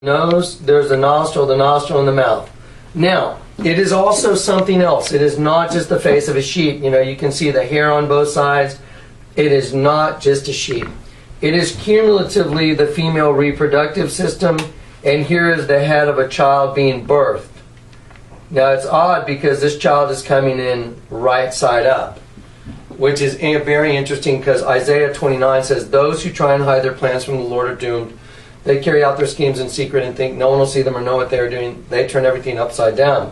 nose, there's the nostril, and the mouth. Now, it is also something else. It is not just the face of a sheep. You know, you can see the hair on both sides. It is not just a sheep. It is cumulatively the female reproductive system, and here is the head of a child being birthed. Now, it's odd because this child is coming in right side up, which is very interesting because Isaiah 29 says, "Those who try and hide their plans from the Lord are doomed. They carry out their schemes in secret and think no one will see them or know what they are doing. They turn everything upside down."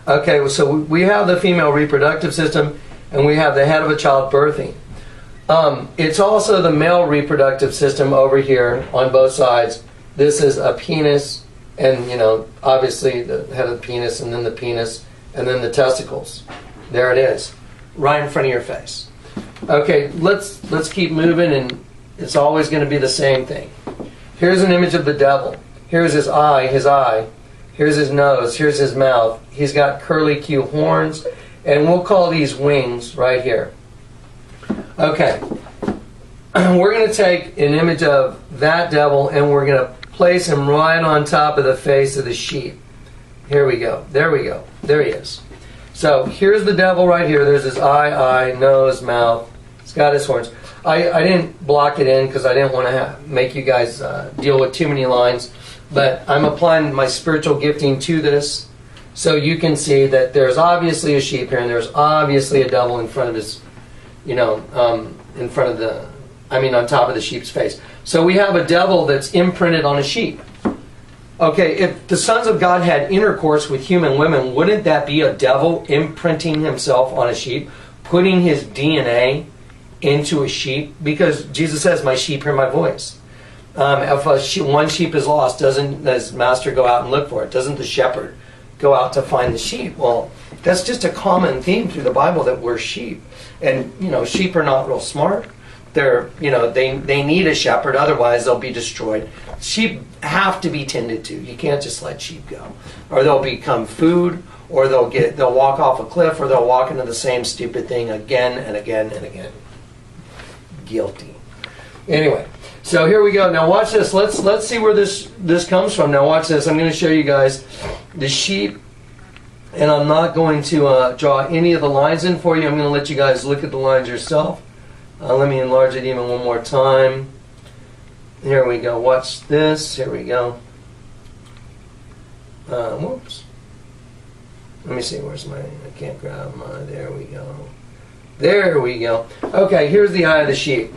Okay, so we have the female reproductive system, and we have the head of a child birthing. It's also the male reproductive system over here on both sides. This is a penis, and you know, obviously the head of the penis, and then the penis, and then the testicles. There it is, right in front of your face. Okay, let's keep moving, and it's always going to be the same thing. Here's an image of the devil. Here's his eye. Here's his nose. Here's his mouth. He's got curly Q horns, and we'll call these wings right here. Okay, we're going to take an image of that devil, and we're going to place him right on top of the face of the sheep. Here we go. There we go. There he is. So here's the devil right here. There's his eye, nose, mouth. He's got his horns. I didn't block it in because I didn't want to make you guys deal with too many lines, but I'm applying my spiritual gifting to this, so you can see that there's obviously a sheep here, and there's obviously a devil in front of his, you know, on top of the sheep's face. So we have a devil that's imprinted on a sheep. Okay, if the sons of God had intercourse with human women, wouldn't that be a devil imprinting himself on a sheep, putting his DNA into a sheep? Because Jesus says, "My sheep hear my voice." If one sheep is lost, doesn't his master go out and look for it? Doesn't the shepherd go out to find the sheep? Well, that's just a common theme through the Bible, that we're sheep. And, you know, sheep are not real smart. They're, you know, they need a shepherd, otherwise they'll be destroyed. Sheep have to be tended to. You can't just let sheep go, or they'll become food, or they'll walk off a cliff, or they'll walk into the same stupid thing again and again and again. Guilty. Anyway, so here we go. Now watch this. Let's see where this comes from. Now watch this. I'm going to show you guys the sheep, and I'm not going to draw any of the lines in for you. I'm going to let you guys look at the lines yourself. Let me enlarge it even one more time. Here we go. Watch this. Here we go. Whoops. Let me see. Where's my... I can't grab my... There we go. There we go. Okay, here's the eye of the sheep.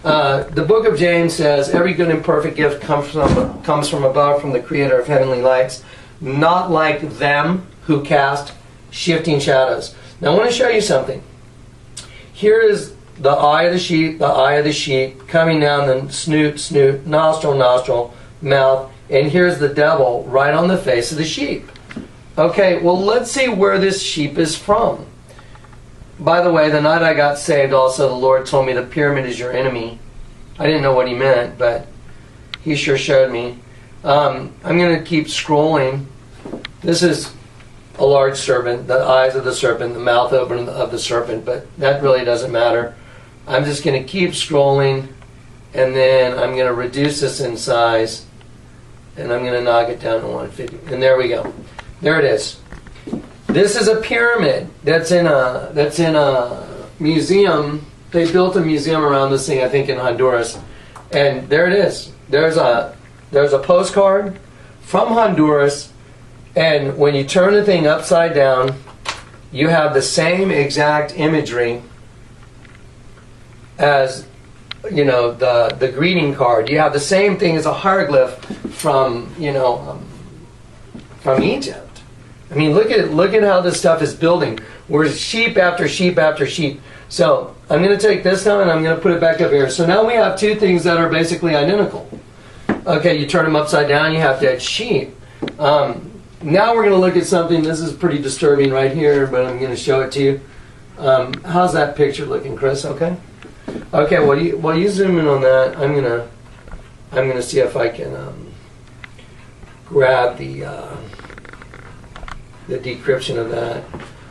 The book of James says, "Every good and perfect gift comes from above, from the Creator of heavenly lights, not like them who cast shifting shadows." Now I want to show you something. Here is the eye of the sheep, coming down the snoot, nostril, mouth, and here's the devil right on the face of the sheep. Okay, well, let's see where this sheep is from. By the way, the night I got saved, also the Lord told me the pyramid is your enemy. I didn't know what he meant, but he sure showed me. I'm going to keep scrolling. This is a large serpent, the eyes of the serpent, the mouth open of the serpent, but that really doesn't matter. I'm just going to keep scrolling, and then I'm going to reduce this in size, and I'm going to knock it down to 150. And there we go. There it is. This is a pyramid that's in a museum. They built a museum around this thing, I think, in Honduras. And there it is. There's a postcard from Honduras, and when you turn the thing upside down, you have the same exact imagery as, you know, the greeting card. You have the same thing as a hieroglyph from, you know, from Egypt. I mean, look at how this stuff is building. We're sheep after sheep after sheep. So I'm going to take this now and I'm going to put it back up here. So now we have two things that are basically identical. Okay, you turn them upside down, you have dead sheep. Now we're going to look at something. This is pretty disturbing right here, but I'm going to show it to you. How's that picture looking, Chris? Okay. Okay. While you zoom in on that, I'm gonna see if I can grab the decryption of that.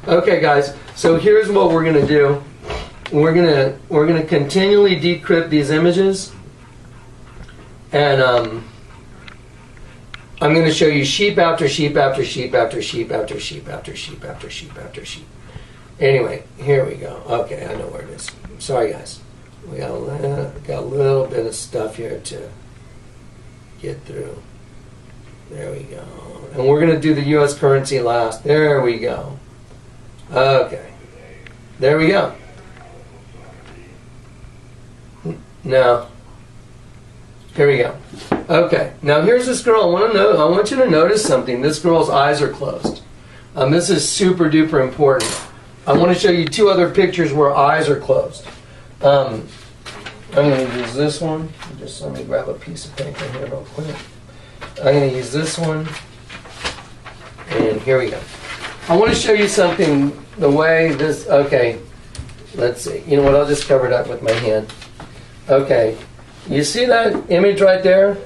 Okay, guys. So here's what we're gonna do. We're gonna continually decrypt these images, and I'm going to show you sheep after sheep after sheep after sheep after sheep after sheep after sheep after sheep. Anyway, here we go. Okay, I know where it is. Sorry, guys. We got a little bit of stuff here to get through. There we go. And we're going to do the U.S. currency last. There we go. Okay. There we go. Now, here we go. Okay. Now here's this girl. I want you to notice something. This girl's eyes are closed. This is super duper important. I want to show you two other pictures where eyes are closed. I'm going to use this one. Just let me grab a piece of paper here real quick. I'm going to use this one. And here we go. I want to show you something, the way this, okay, let's see. You know what, I'll just cover it up with my hand. Okay, you see that image right there?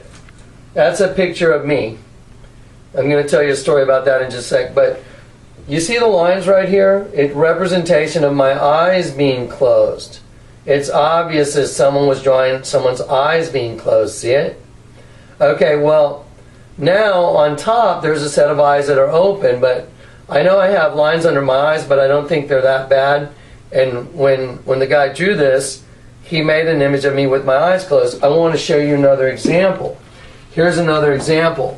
That's a picture of me. I'm going to tell you a story about that in just a sec, but you see the lines right here? It's representation of my eyes being closed. It's obvious as someone was drawing someone's eyes being closed. See it? Okay, well, now on top there's a set of eyes that are open, but I know I have lines under my eyes, but I don't think they're that bad. And when the guy drew this, he made an image of me with my eyes closed. I want to show you another example. Here's another example.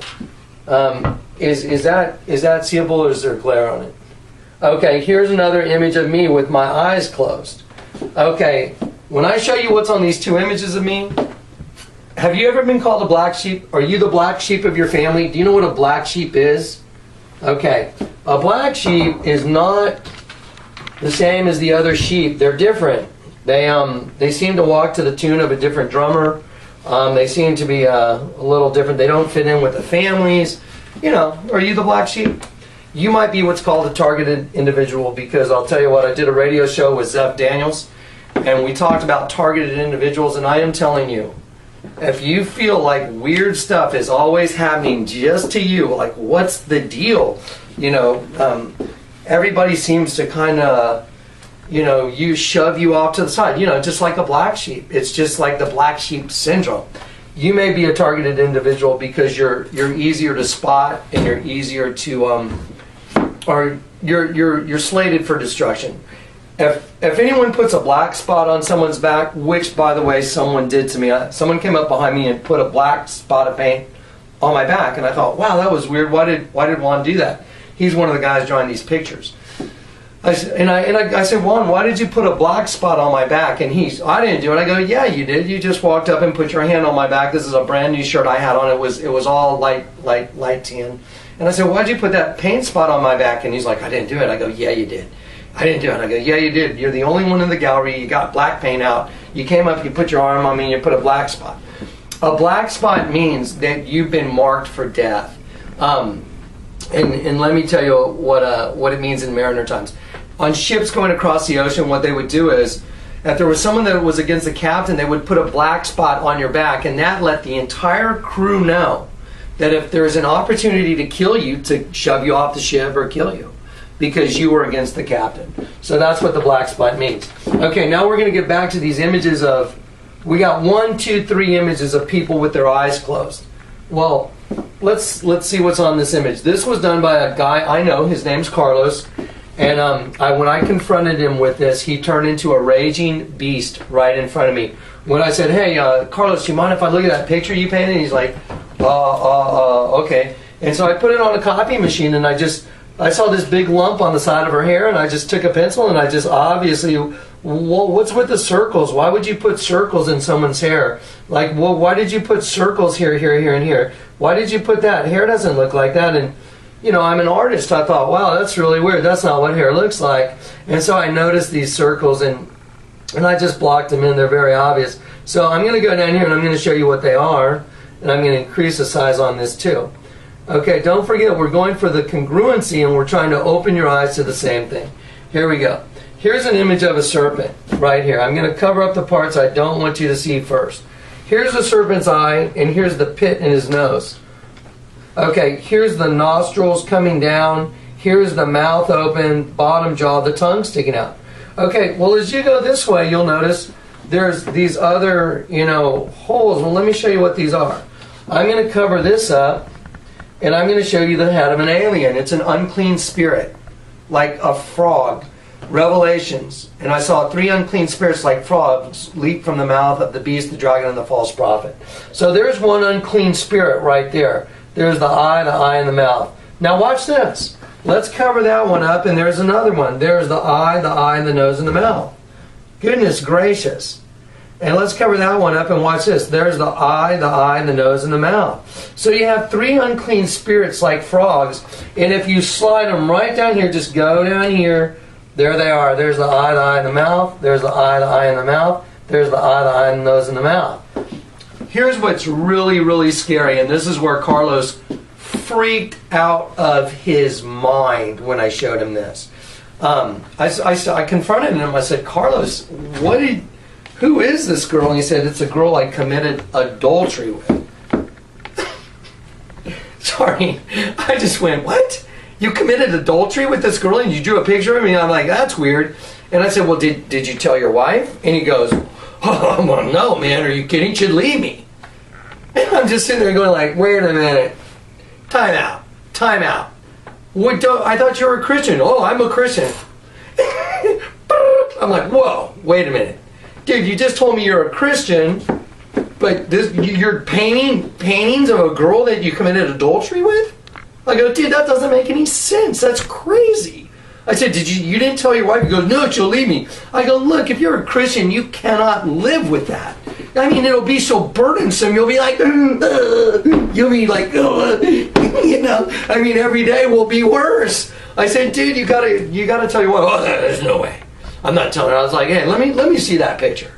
Is that seeable, or is there glare on it? Okay, here's another image of me with my eyes closed. Okay, when I show you what's on these two images of me, have you ever been called a black sheep? Are you the black sheep of your family? Do you know what a black sheep is? Okay, a black sheep is not the same as the other sheep. They're different. They seem to walk to the tune of a different drummer. They seem to be a little different. They don't fit in with the families. You know, are you the black sheep? You might be what's called a targeted individual, because I'll tell you what, I did a radio show with Zeph Daniels, and we talked about targeted individuals, and I am telling you, if you feel like weird stuff is always happening just to you, like what's the deal? You know, everybody seems to kind of, you know, shove you off to the side, you know, just like a black sheep. It's just like the black sheep syndrome. You may be a targeted individual because you're easier to spot, and you're easier to or you're slated for destruction. If anyone puts a black spot on someone's back, which by the way someone did to me, someone came up behind me and put a black spot of paint on my back, and I thought, wow, that was weird. Why did Juan do that? He's one of the guys drawing these pictures. I said, Juan, why did you put a black spot on my back? And I didn't do it. I go, yeah, you did. You just walked up and put your hand on my back. This is a brand new shirt I had on. It was all light tan. And I said, why'd you put that paint spot on my back? And he's like, I didn't do it. I go, yeah, you did. I didn't do it. I go, yeah, you did. You're the only one in the gallery. You got black paint out. You came up, you put your arm on me, and you put a black spot. A black spot means that you've been marked for death. And let me tell you what it means in mariner times. On ships going across the ocean, what they would do is, if there was someone that was against the captain, they would put a black spot on your back, and that let the entire crew know that if there's an opportunity to kill you, to shove you off the ship or kill you, because you were against the captain. So that's what the black spot means. Okay, now we're going to get back to these images of, we got 1, 2, 3 images of people with their eyes closed. Well, let's see what's on this image. This was done by a guy I know. His name's Carlos. And when I confronted him with this, he turned into a raging beast right in front of me. When I said, hey, Carlos, do you mind if I look at that picture you painted? And he's like, okay. And so I put it on a copy machine, and I saw this big lump on the side of her hair, and I just took a pencil, and I just obviously, well, what's with the circles? Why would you put circles in someone's hair? Like, well, why did you put circles here, here, here, and here? Why did you put that? Hair doesn't look like that. And you know, I'm an artist. I thought, wow, that's really weird. That's not what hair looks like. And so I noticed these circles, and I just blocked them in. They're very obvious. So I'm going to go down here, and I'm going to show you what they are, and I'm going to increase the size on this too. Okay, don't forget, we're going for the congruency, and we're trying to open your eyes to the same thing. Here we go. Here's an image of a serpent right here. I'm going to cover up the parts I don't want you to see first. Here's the serpent's eye, and here's the pit in his nose. Okay, here's the nostrils coming down. Here's the mouth open, bottom jaw, the tongue sticking out. Okay, well, as you go this way, you'll notice there's these other, you know, holes. Well, let me show you what these are. I'm going to cover this up, And I'm going to show you the head of an alien. It's an unclean spirit, like a frog. Revelations. And I saw 3 unclean spirits like frogs leap from the mouth of the beast, the dragon, and the false prophet. So there's one unclean spirit right there. There's the eye, and the mouth. Now watch this. Let's cover that one up, and there's another one. There's the eye, and the nose, and the mouth. Goodness gracious. And let's cover that one up and watch this. There's the eye, the nose, and the mouth. So you have 3 unclean spirits like frogs. And if you slide them right down here, just go down here. There they are. There's the eye, and the mouth. There's the eye, and the mouth. There's the eye, and the nose, and the mouth. Here's what's really, really scary. And this is where Carlos freaked out of his mind when I showed him this. I confronted him. I said, Carlos, who is this girl? And he said, it's a girl I committed adultery with. Sorry, I just went, what? You committed adultery with this girl and you drew a picture of me? And I'm like, that's weird. And I said, well, did you tell your wife? And he goes, oh, well, no, man, are you kidding? She'd leave me. And I'm just sitting there going like, wait a minute. Time out. I thought you were a Christian. Oh, I'm a Christian. I'm like, whoa, wait a minute. Dude, you just told me you're a Christian, but you're paintings of a girl that you committed adultery with? I go, dude, that doesn't make any sense. That's crazy. I said, you didn't tell your wife? He goes, no, she'll leave me. I go, look, if you're a Christian, you cannot live with that. I mean, it'll be so burdensome. You'll be like, you'll be like, you know. I mean, every day will be worse. I said, dude, you gotta tell your wife. Oh, there's no way. I'm not telling her. I was like, hey, let me see that picture.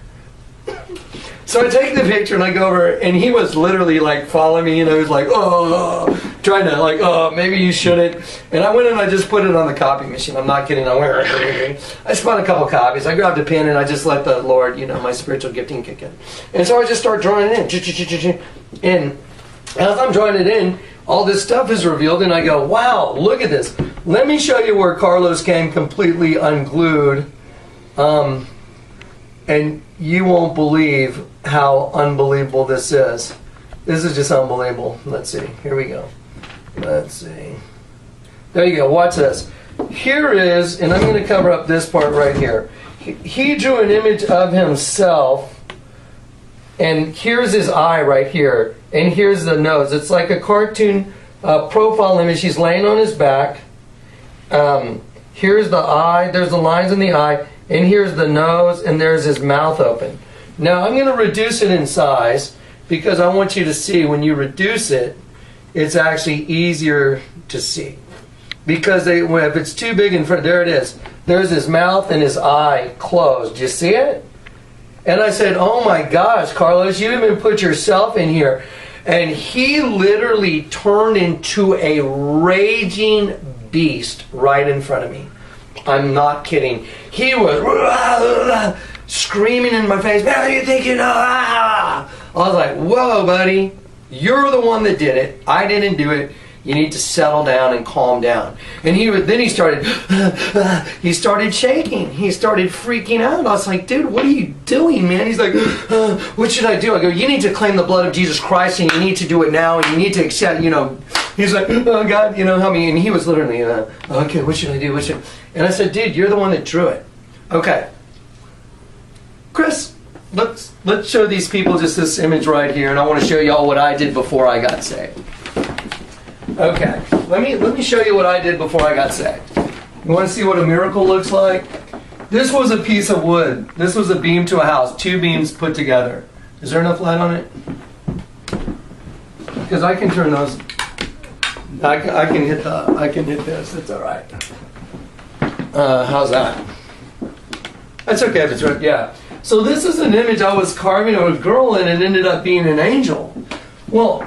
So I take the picture and I go over, and he was literally like following me, and I was like, oh, trying to like, oh, maybe you shouldn't. And I went and I just put it on the copy machine. I'm not kidding. I spun a couple copies. I grabbed a pen and I just let the Lord, my spiritual gifting kick in. And so I just start drawing it in. And as I'm drawing it in, all this stuff is revealed, and I go, wow, look at this. Let me show you where Carlos came completely unglued. And you won't believe how unbelievable this is. This is just unbelievable. Let's see. Here we go. Let's see. There you go. Watch this. Here is, and I'm going to cover up this part right here. He drew an image of himself, and here's his eye right here, and here's the nose. It's like a cartoon profile image. He's laying on his back. Here's the eye. There's the lines in the eye. And here's the nose, and there's his mouth open. Now I'm going to reduce it in size because I want you to see when you reduce it, it's actually easier to see. Because if it's too big in front, there it is. There's his mouth and his eye closed. Do you see it? And I said, oh my gosh, Carlos, you even put yourself in here. And he literally turned into a raging beast right in front of me. I'm not kidding. He was screaming in my face, man, you think you know? I was like, whoa, buddy. You're the one that did it. I didn't do it. You need to settle down and calm down. And then he started shaking. He started freaking out. I was like, dude, what are you doing, man? He's like, what should I do? I go, you need to claim the blood of Jesus Christ, and you need to do it now, and you need to accept, He's like, oh, God, help me. And he was literally, okay, what should I do? And I said, dude, you're the one that drew it. Okay. Chris, let's show these people just this image right here, and I want to show y'all what I did before I got saved. Okay, let me show you what I did before I got saved. You want to see what a miracle looks like? This was a piece of wood. This was a beam to a house, 2 beams put together. Is there enough light on it? Because I can turn those. I can hit this. It's all right. How's that? That's okay if it's right. Yeah. So this is an image I was carving of a girl, and it ended up being an angel. Well,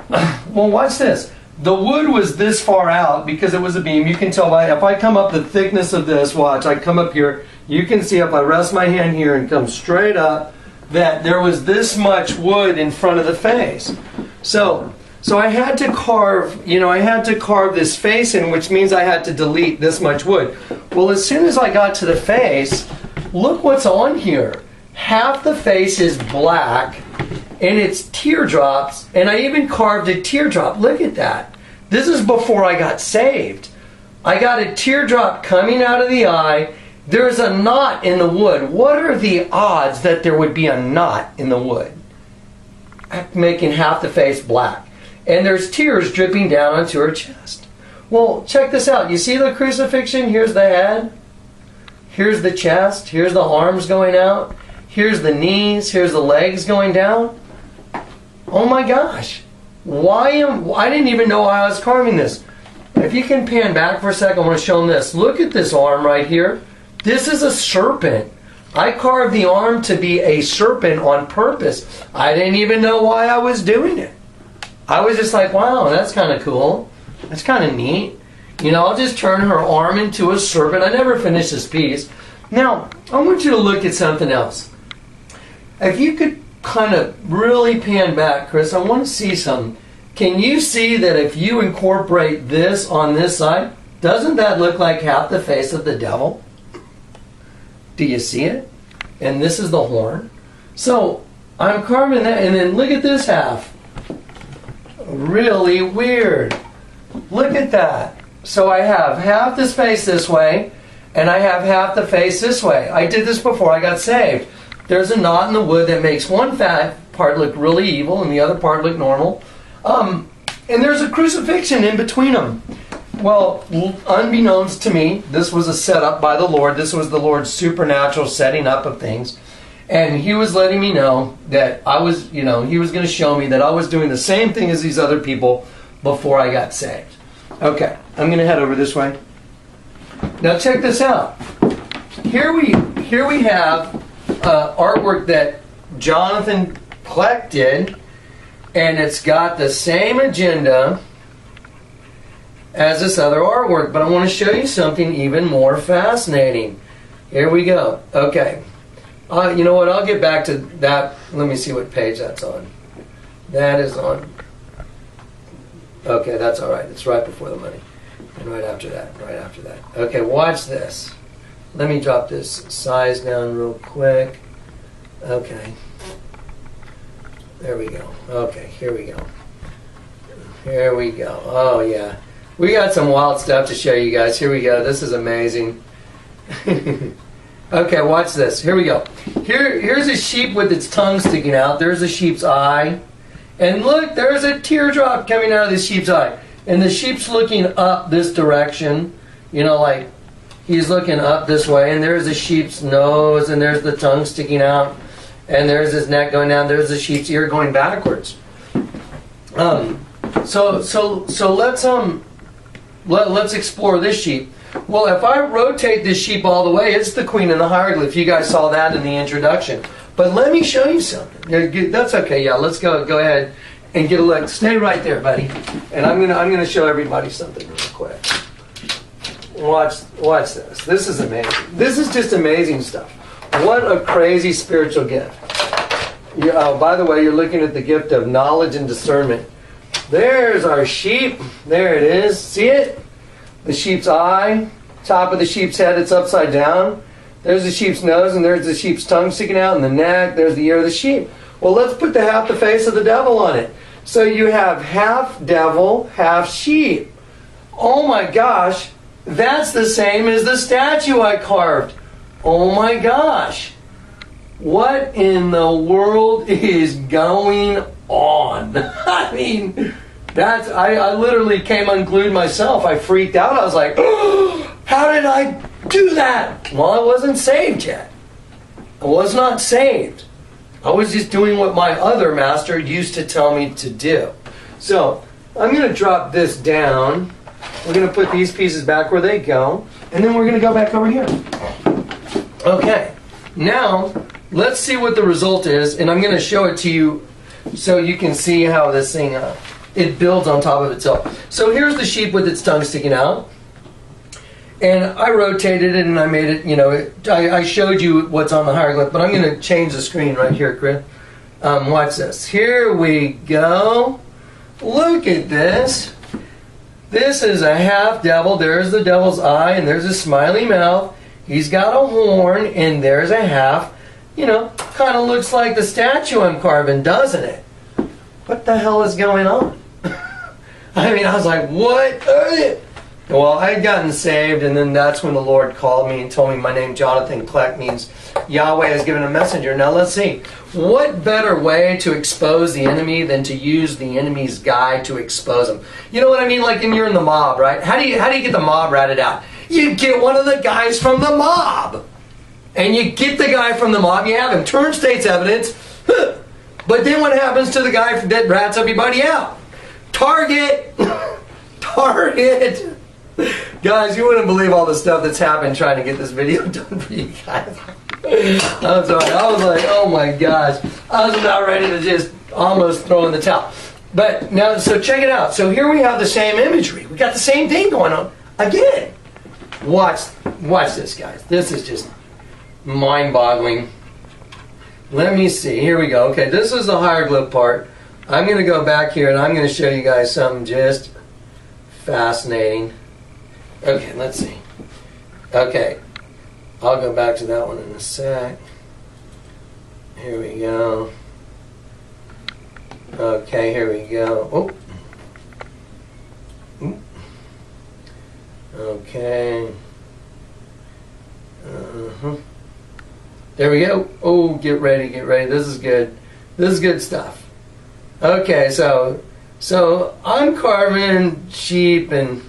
watch this. The wood was this far out because it was a beam. You can tell by if I come up the thickness of this. Watch, I come up here. You can see if I rest my hand here and come straight up that there was this much wood in front of the face. So I had to carve, I had to carve this face in, which means I had to delete this much wood. Well, as soon as I got to the face, look what's on here. Half the face is black, and it's teardrops, and I even carved a teardrop. Look at that. This is before I got saved. I got a teardrop coming out of the eye. There's a knot in the wood. What are the odds that there would be a knot in the wood, making half the face black? And there's tears dripping down onto her chest. Well, check this out. You see the crucifixion? Here's the head. Here's the chest. Here's the arms going out. Here's the knees. Here's the legs going down. Oh my gosh. I didn't even know why I was carving this. If you can pan back for a second, I want to show them this. Look at this arm right here. This is a serpent. I carved the arm to be a serpent on purpose. I didn't even know why I was doing it. I was just like, wow, that's kind of cool. That's kind of neat. You know, I'll just turn her arm into a serpent. I never finished this piece. Now, I want you to look at something else. If you could kind of really pan back, Chris, I want to see something. Can you see that if you incorporate this on this side, doesn't that look like half the face of the devil? Do you see it? And this is the horn. So I'm carving that, and then look at this half. Really weird. Look at that. So I have half this face this way, and I have half the face this way. I did this before I got saved. There's a knot in the wood that makes one part look really evil and the other part look normal. And there's a crucifixion in between them. Well, unbeknownst to me, this was a setup by the Lord. This was the Lord's supernatural setting up of things. And He was letting me know that I was, He was going to show me that I was doing the same thing as these other people before I got saved. Okay, I'm going to head over this way. Now check this out. Here we have artwork that JonathanKleck did, and it's got the same agenda as this other artwork, but I want to show you something even more fascinating. Here we go. Okay. You know what? I'll get back to that. Let me see what page that's on. That is on. Okay, that's all right. It's right before the money. And right after that. Right after that. Okay, watch this. Let me drop this size down real quick. Okay. There we go. Okay, here we go. Here we go. Oh, yeah. We got some wild stuff to show you guys. Here we go. This is amazing. Okay, watch this. Here we go. Here's a sheep with its tongue sticking out. There's a sheep's eye. And look, there's a teardrop coming out of the sheep's eye. And the sheep's looking up this direction. Like he's looking up this way. And there's the sheep's nose. And there's the tongue sticking out. And there's his neck going down. There's the sheep's ear going backwards. So let's explore this sheep. Well, if I rotate this sheep all the way, it's the queen in the hieroglyph. You guys saw that in the introduction. But let me show you something. That's okay. Yeah, let's go ahead and get a look. Stay right there, buddy. And I'm gonna show everybody something real quick. Watch this. This is amazing. This is just amazing stuff. What a crazy spiritual gift. By the way, you're looking at the gift of knowledge and discernment. There's our sheep. There it is. See it? The sheep's eye. Top of the sheep's head, it's upside down. There's the sheep's nose, and there's the sheep's tongue sticking out, and the neck. There's the ear of the sheep. Well, let's put half the face of the devil on it. So you have half devil, half sheep. Oh my gosh. That's the same as the statue I carved. Oh my gosh. What in the world is going on? I mean, I literally came unglued myself. I freaked out. I was like, oh, how did I do that? Well, I wasn't saved yet. I was not saved. I was just doing what my other master used to tell me to do. So, I'm going to drop this down. We're going to put these pieces back where they go. And then we're going to go back over here. Okay. Now, let's see what the result is. And I'm going to show it to you so you can see how this thing, it builds on top of itself. So here's the sheep with its tongue sticking out. And I rotated it and I made it, I showed you what's on the hieroglyph, but I'm going to change the screen right here, Chris. Watch this. Here we go. Look at this. This is a half devil. There's the devil's eye and there's a smiley mouth. He's got a horn and there's a half. Kind of looks like the statue I'm carving, doesn't it? What the hell is going on? I mean, I was like, what? Well, I had gotten saved, and then that's when the Lord called me and told me my name, JonathanKleck, means Yahweh has given a messenger. Now let's see. What better way to expose the enemy than to use the enemy's guy to expose him? You know what I mean? Like, and you're in the mob, right? How do you get the mob ratted out? You get one of the guys from the mob. And you get the guy from the mob, you have him turn state's evidence. But then what happens to the guy that rats everybody out? Target! Target! Guys, you wouldn't believe all the stuff that's happened trying to get this video done for you guys. I'm sorry. I was like, oh my gosh. I was about ready to just almost throw in the towel. But now, so check it out. So here we have the same imagery. We got the same thing going on again. Watch this, guys. This is just mind-boggling. Let me see. Here we go. Okay, this is the hieroglyph part. I'm going to go back here and I'm going to show you guys something just fascinating. Okay, let's see. Okay, I'll go back to that one in a sec. Here we go. Okay, here we go. Oh. Ooh. Okay. There we go. Oh, get ready, get ready. This is good. This is good stuff. Okay, so I'm carving sheep, and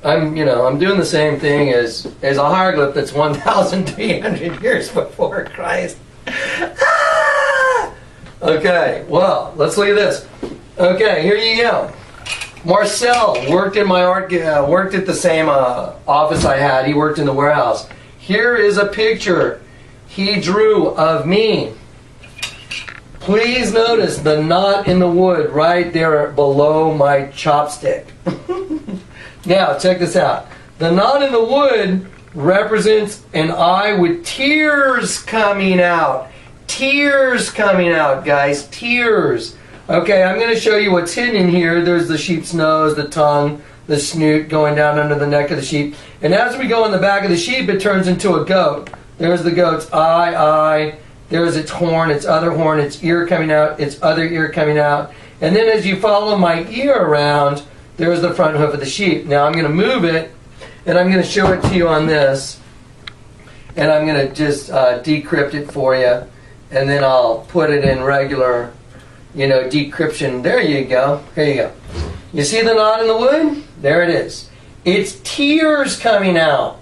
I'm doing the same thing as a hieroglyph that's 1,300 years before Christ. Ah! Okay, well, let's look at this. Okay, here you go. Marcel worked in my worked at the same office I had. He worked in the warehouse. Here is a picture he drew of me. Please notice the knot in the wood right there below my chopstick. Now, check this out. The knot in the wood represents an eye with tears coming out. Tears coming out, guys. Tears. Okay, I'm going to show you what's hidden in here. There's the sheep's nose, the tongue, the snoot going down under the neck of the sheep. And as we go in the back of the sheep, it turns into a goat. There's the goat's eye. There's its horn, its other horn, its ear coming out, its other ear coming out. And then as you follow my ear around, there's the front hoof of the sheep. Now I'm going to move it, and I'm going to show it to you on this. And I'm going to just decrypt it for you. And then I'll put it in regular, decryption. There you go. Here you go. You see the knot in the wood? There it is. It's tears coming out.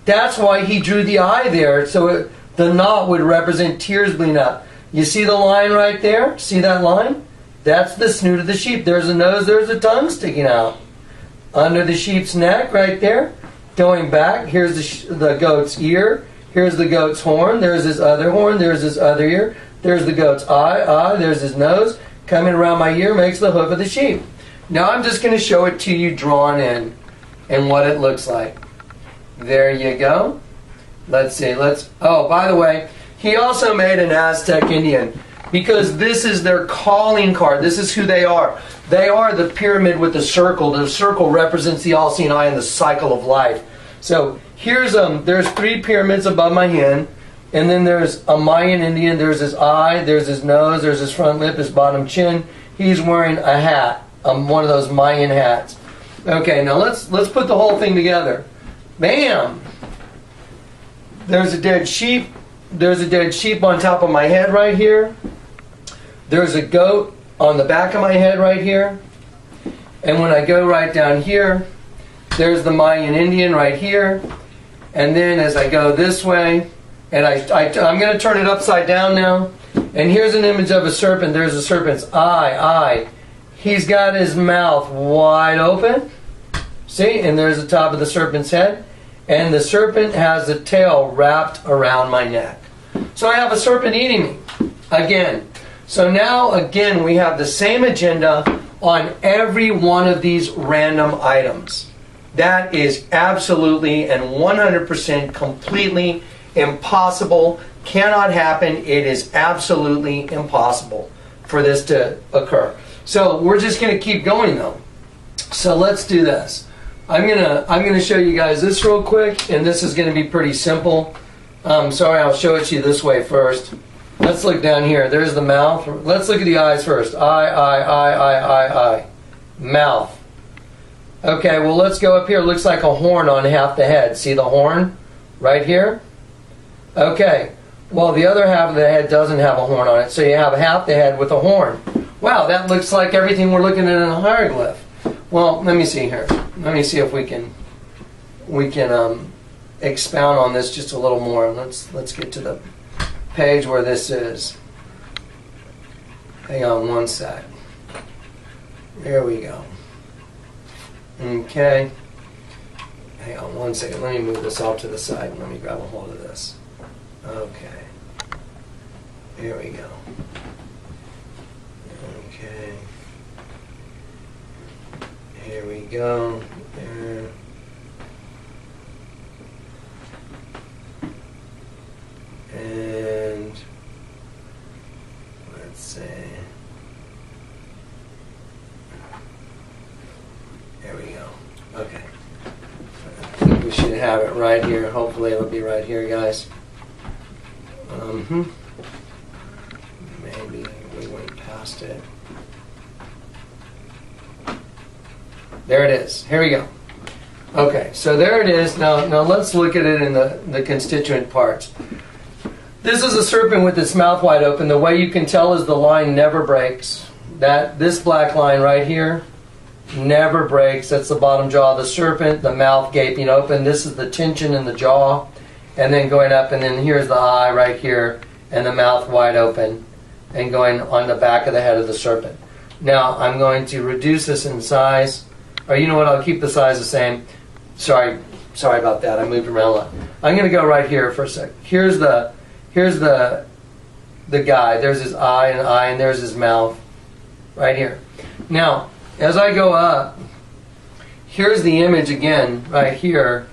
That's why he drew the eye there. So the knot would represent tears bleeding out. You see the line right there? See that line? That's the snoot of the sheep. There's a nose, there's a tongue sticking out. Under the sheep's neck right there. Going back, here's the goat's ear. Here's the goat's horn. There's his other horn. There's his other ear. There's the goat's eye. There's his nose. Coming around my ear makes the hoof of the sheep. Now I'm just going to show it to you drawn in and what it looks like. There you go. Let's see. Oh, by the way, he also made an Aztec Indian because this is their calling card. This is who they are. They are the pyramid with the circle. The circle represents the all-seeing eye and the cycle of life. So there's 3 pyramids above my head, and then there's a Mayan Indian. There's his eye, there's his nose, there's his front lip, his bottom chin. He's wearing a hat, one of those Mayan hats. Okay, now let's put the whole thing together. Bam! There's a dead sheep. There's a dead sheep on top of my head right here. There's a goat on the back of my head right here. And when I go right down here, there's the Mayan Indian right here. And then as I go this way, and I'm going to turn it upside down now. And here's an image of a serpent. There's a serpent's eye. He's got his mouth wide open. See? And there's the top of the serpent's head. And the serpent has a tail wrapped around my neck. So I have a serpent eating me. Again. So now, again, we have the same agenda on every one of these random items. That is absolutely and 100% completely impossible. Cannot happen. It is absolutely impossible for this to occur. So we're just going to keep going though. So let's do this. I'm gonna show you guys this real quick, and this is going to be pretty simple. Sorry, I'll show it to you this way first. Let's look down here. There's the mouth. Let's look at the eyes first. Eye. Mouth. Okay, well, let's go up here. It looks like a horn on half the head. See the horn right here? Okay, well, the other half of the head doesn't have a horn on it, so you have half the head with a horn. Wow, that looks like everything we're looking at in a hieroglyph. Well, let me see here. Let me see if we can expound on this just a little more. Let's get to the page where this is. Hang on one sec. There we go. Okay. Hang on one second. Let me move this off to the side and let me grab a hold of this. Okay. Here we go. Okay. Here we go. There. And let's see. There we go. Okay. I think we should have it right here. Hopefully it'll be right here, guys. Maybe we went past it. There it is. Here we go. Okay, so there it is. Now let's look at it in the constituent parts. This is a serpent with its mouth wide open. The way you can tell is the line never breaks. This black line right here never breaks. That's the bottom jaw of the serpent, the mouth gaping open. This is the tension in the jaw, and then going up, and then here's the eye right here, and the mouth wide open, and going on the back of the head of the serpent. Now I'm going to reduce this in size, or you know what? I'll keep the size the same. Sorry about that. I moved around a lot. I'm going to go right here for a sec. Here's the guy. There's his eye, and there's his mouth, right here. Now, as I go up, here's the image again, right here.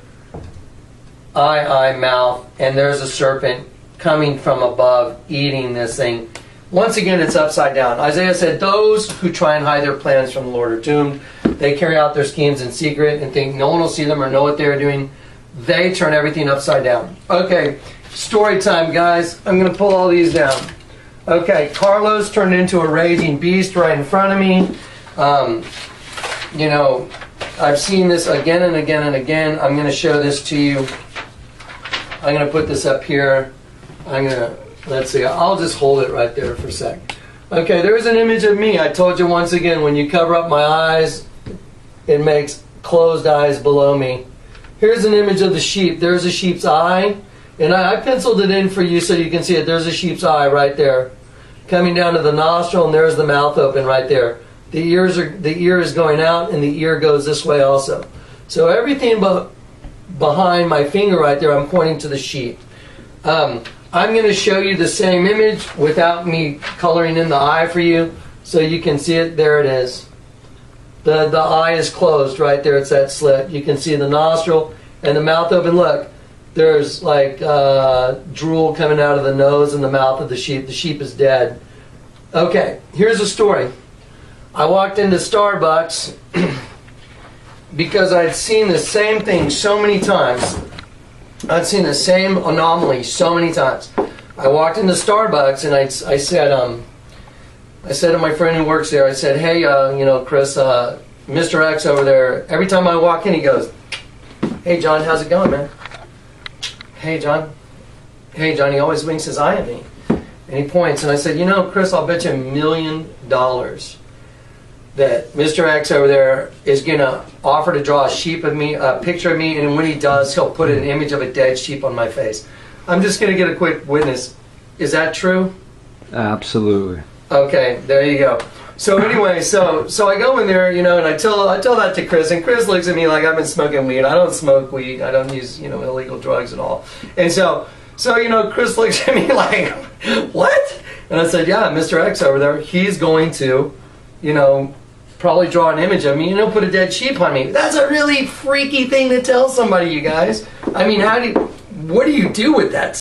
Eye, mouth, and there's a serpent coming from above, eating this thing. Once again, it's upside down. Isaiah said, those who try and hide their plans from the Lord are doomed. They carry out their schemes in secret and think no one will see them or know what they're doing. They turn everything upside down. Okay, story time, guys. I'm going to pull all these down. Okay, Carlos turned into a raging beast right in front of me. You know, I've seen this again and again and again. I'm going to show this to you. I'm going to put this up here. Let's see, I'll just hold it right there for a sec. Okay, there's an image of me. I told you once again, when you cover up my eyes, it makes closed eyes below me. Here's an image of the sheep. There's a sheep's eye, and I penciled it in for you so you can see it. There's a sheep's eye right there, coming down to the nostril, and there's the mouth open right there. The ear is going out, and the ear goes this way also. So everything behind my finger right there, I'm pointing to the sheep. I'm going to show you the same image without me coloring in the eye for you, so you can see it. There it is. The eye is closed right there. It's that slit. You can see the nostril and the mouth open. Look, there's like drool coming out of the nose and the mouth of the sheep. The sheep is dead. Okay, here's a story. I walked into Starbucks because I'd seen the same thing so many times. I'd seen the same anomaly so many times. I walked into Starbucks and I said to my friend who works there, I said, hey, you know, Chris, Mr. X over there, every time I walk in, he goes, hey, John, how's it going, man? Hey, John. Hey, John. He always winks his eye at me. And he points, and I said, you know, Chris, I'll bet you $1 million that Mr. X over there is going to offer to draw a picture of me, and when he does, he'll put an image of a dead sheep on my face. I'm just going to get a quick witness. Is that true? Absolutely. Okay, there you go. So anyway, so I go in there, you know, and I tell that to Chris, and Chris looks at me like I've been smoking weed. I don't smoke weed. I don't use, you know, illegal drugs at all. And so you know, Chris looks at me like, what? And I said, yeah, Mr. X over there, he's going to, you know, probably draw an image of me and he'll put a dead sheep on me. That's a really freaky thing to tell somebody, you guys. I mean, what do you do with that